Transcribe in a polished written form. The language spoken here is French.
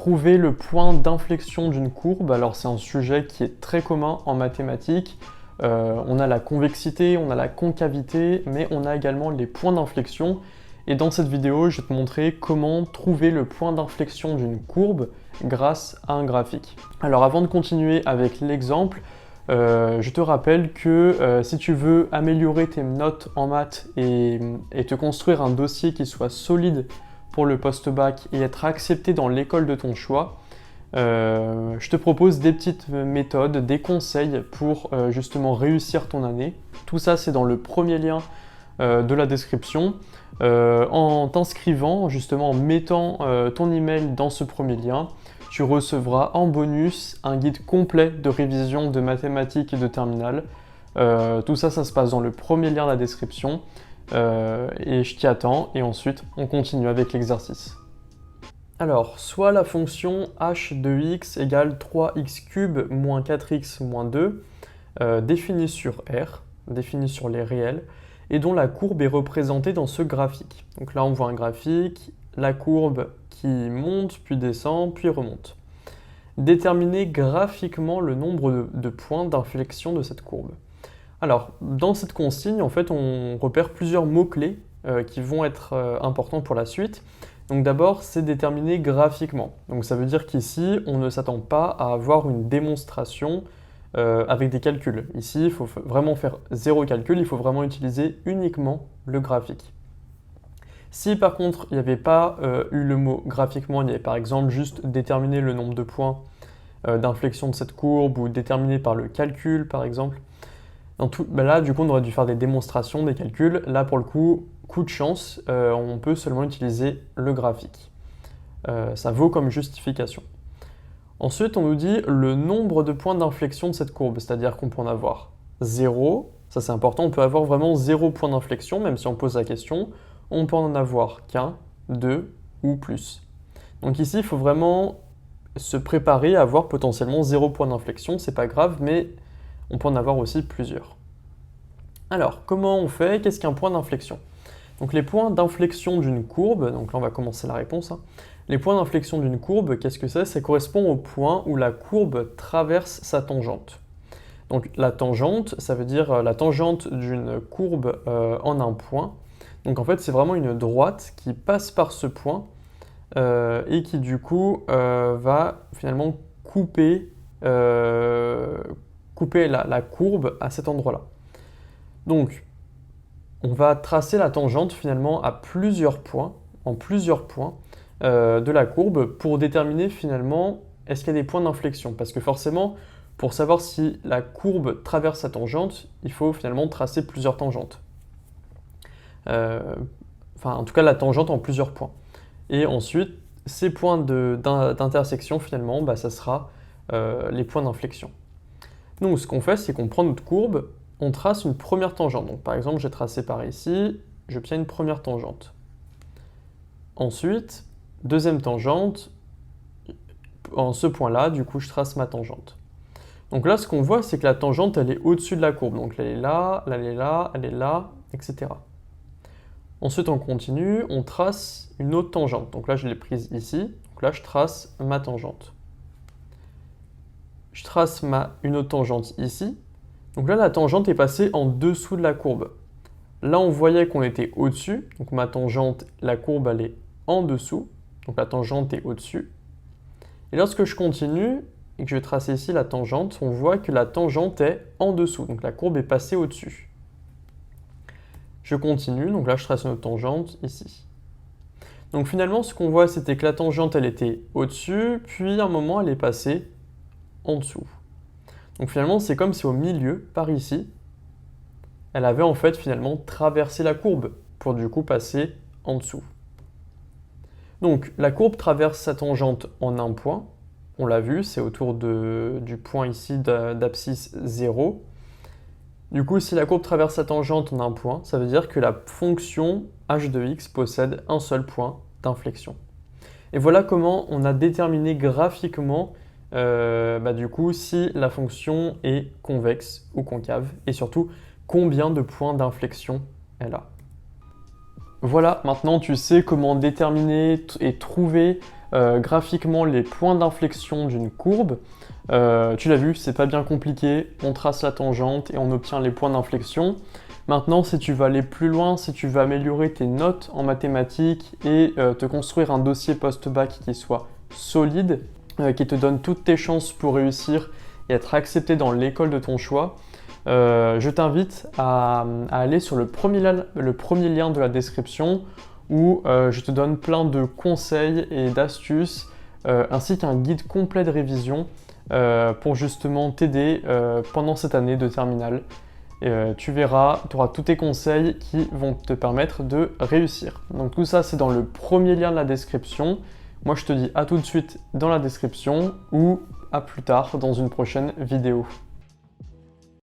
trouver le point d'inflexion d'une courbe, alors c'est un sujet qui est très commun en mathématiques. On a la convexité, on a la concavité, mais on a également les points d'inflexion. Et dans cette vidéo, je vais te montrer comment trouver le point d'inflexion d'une courbe grâce à un graphique. Alors avant de continuer avec l'exemple, je te rappelle que si tu veux améliorer tes notes en maths et te construire un dossier qui soit solide pour le post-bac et être accepté dans l'école de ton choix, je te propose des petites méthodes, des conseils pour justement réussir ton année. Tout ça, c'est dans le premier lien de la description. En t'inscrivant, justement en mettant ton email dans ce premier lien, tu recevras en bonus un guide complet de révision de mathématiques et de terminale. Tout ça, ça se passe dans le premier lien de la description. Et je t'y attends, et ensuite on continue avec l'exercice. Alors, soit la fonction h de x égale 3x³ moins 4x moins 2, définie sur R, définie sur les réels, et dont la courbe est représentée dans ce graphique. Donc là, on voit un graphique, la courbe qui monte, puis descend, puis remonte. Déterminer graphiquement le nombre de points d'inflexion de cette courbe. Alors, dans cette consigne, en fait, on repère plusieurs mots-clés qui vont être importants pour la suite. Donc d'abord, c'est déterminer graphiquement. Donc ça veut dire qu'ici, on ne s'attend pas à avoir une démonstration avec des calculs. Ici, il faut vraiment faire zéro calcul, il faut vraiment utiliser uniquement le graphique. Si par contre, il n'y avait pas eu le mot graphiquement, il y avait par exemple juste déterminer le nombre de points d'inflexion de cette courbe ou déterminer par le calcul, par exemple, là, du coup, on aurait dû faire des démonstrations, des calculs. Là, pour le coup de chance, on peut seulement utiliser le graphique. Ça vaut comme justification. Ensuite, on nous dit le nombre de points d'inflexion de cette courbe, c'est-à-dire qu'on peut en avoir 0, ça c'est important, on peut avoir vraiment 0 point d'inflexion, même si on pose la question, on peut en avoir qu'un, 2 ou plus. Donc ici, il faut vraiment se préparer à avoir potentiellement 0 point d'inflexion, c'est pas grave, mais on peut en avoir aussi plusieurs. Alors, comment on fait? Qu'est-ce qu'un point d'inflexion? Donc les points d'inflexion d'une courbe, donc là on va commencer la réponse. Les points d'inflexion d'une courbe, qu'est-ce que c'est? Ça correspond au point où la courbe traverse sa tangente. Donc la tangente, ça veut dire la tangente d'une courbe en un point. Donc en fait c'est vraiment une droite qui passe par ce point et qui du coup va finalement couper la courbe à cet endroit-là. Donc, on va tracer la tangente finalement à plusieurs points, en plusieurs points de la courbe pour déterminer finalement est-ce qu'il y a des points d'inflexion. Parce que forcément, pour savoir si la courbe traverse sa tangente, il faut finalement tracer plusieurs tangentes. En tout cas, la tangente en plusieurs points. Et ensuite, ces points d'intersection finalement, ça sera les points d'inflexion. Donc ce qu'on fait, c'est qu'on prend notre courbe, on trace une première tangente. Donc par exemple, j'ai tracé par ici, j'obtiens une première tangente. Ensuite, deuxième tangente, en ce point-là, du coup, je trace ma tangente. Donc là, ce qu'on voit, c'est que la tangente, elle est au-dessus de la courbe. Donc elle est là, elle est là, elle est là, etc. Ensuite, on continue, on trace une autre tangente. Donc là, je l'ai prise ici. Donc là, je trace ma tangente. Je trace une autre tangente ici. Donc là, la tangente est passée en dessous de la courbe. Là, on voyait qu'on était au-dessus. Donc ma tangente, la courbe, elle est en dessous. Donc la tangente est au-dessus. Et lorsque je continue et que je vais tracer ici la tangente, on voit que la tangente est en dessous. Donc la courbe est passée au-dessus. Je continue. Donc là, je trace une autre tangente ici. Donc finalement, ce qu'on voit, c'était que la tangente, elle était au-dessus. Puis à un moment, elle est passée en dessous. Donc finalement, c'est comme si au milieu, par ici, elle avait en fait finalement traversé la courbe pour du coup passer en dessous. Donc la courbe traverse sa tangente en un point. On l'a vu, c'est autour du point ici d'abscisse 0. Du coup, si la courbe traverse sa tangente en un point, ça veut dire que la fonction h de x possède un seul point d'inflexion. Et voilà comment on a déterminé graphiquement du coup si la fonction est convexe ou concave et surtout combien de points d'inflexion elle a. Voilà, maintenant tu sais comment déterminer et trouver graphiquement les points d'inflexion d'une courbe. Tu l'as vu, c'est pas bien compliqué, on trace la tangente et on obtient les points d'inflexion. Maintenant, si tu veux aller plus loin, si tu veux améliorer tes notes en mathématiques et te construire un dossier post-bac qui soit solide, qui te donne toutes tes chances pour réussir et être accepté dans l'école de ton choix, je t'invite à aller sur le premier lien de la description où je te donne plein de conseils et d'astuces ainsi qu'un guide complet de révision pour justement t'aider pendant cette année de terminale. Tu verras, tu auras tous tes conseils qui vont te permettre de réussir. Donc tout ça, c'est dans le premier lien de la description. Moi, je te dis à tout de suite dans la description ou à plus tard dans une prochaine vidéo.